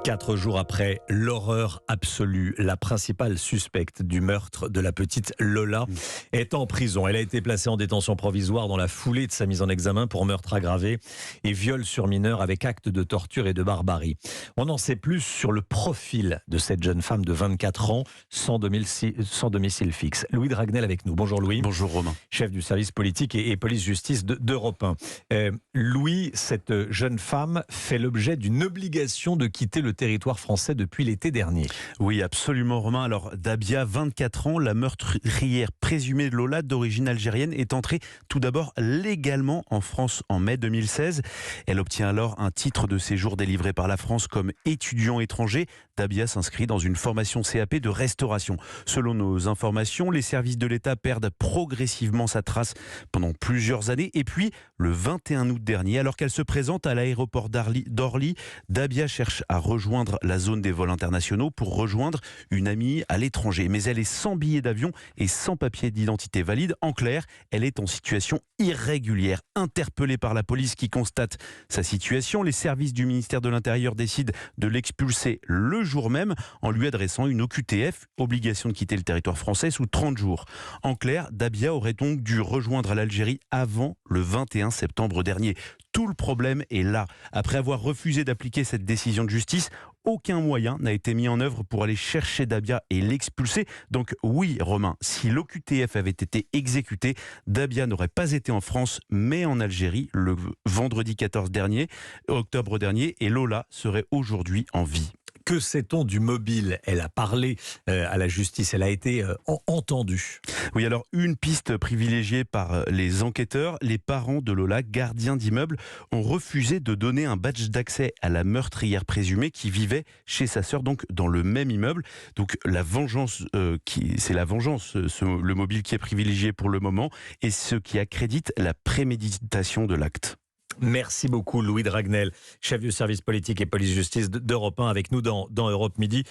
4 jours après l'horreur absolue, la principale suspecte du meurtre de la petite Lola est en prison. Elle a été placée en détention provisoire dans la foulée de sa mise en examen pour meurtre aggravé et viol sur mineur avec acte de torture et de barbarie. On en sait plus sur le profil de cette jeune femme de 24 ans sans domicile fixe. Louis Dragnel avec nous. Bonjour Louis. Bonjour Romain. Chef du service politique et police-justice d'Europe 1. Louis, cette jeune femme fait l'objet d'une obligation de quitter le territoire français depuis l'été dernier. Oui, absolument Romain. Alors Dabia, 24 ans, la meurtrière présumée de Lola d'origine algérienne, est entrée tout d'abord légalement en France en mai 2016. Elle obtient alors un titre de séjour délivré par la France comme étudiant étranger. Dabia s'inscrit dans une formation CAP de restauration. Selon nos informations, les services de l'État perdent progressivement sa trace pendant plusieurs années. Et puis, le 21 août dernier, alors qu'elle se présente à l'aéroport d'Orly, Dabia cherche à rejoindre la zone des vols internationaux pour rejoindre une amie à l'étranger. Mais elle est sans billet d'avion et sans papier d'identité valide. En clair, elle est en situation irrégulière. Interpellée par la police qui constate sa situation, les services du ministère de l'Intérieur décident de l'expulser le jour même en lui adressant une OQTF, obligation de quitter le territoire français sous 30 jours. En clair, Dabia aurait donc dû rejoindre l'Algérie avant le 21 septembre dernier. Tout le problème est là. Après avoir refusé d'appliquer cette décision de justice, aucun moyen n'a été mis en œuvre pour aller chercher Dabia et l'expulser. Donc oui, Romain, si l'OQTF avait été exécuté, Dabia n'aurait pas été en France, mais en Algérie, le vendredi 14 octobre dernier, et Lola serait aujourd'hui en vie. Que sait-on du mobile ? Elle a parlé à la justice, elle a été entendue. Oui, alors une piste privilégiée par les enquêteurs, les parents de Lola, gardiens d'immeubles, ont refusé de donner un badge d'accès à la meurtrière présumée qui vivait chez sa sœur, donc dans le même immeuble. Donc la vengeance, le mobile qui est privilégié pour le moment, et ce qui accrédite la préméditation de l'acte. Merci beaucoup Louis Dragnel, chef du service politique et police-justice d'Europe 1 avec nous dans Europe Midi.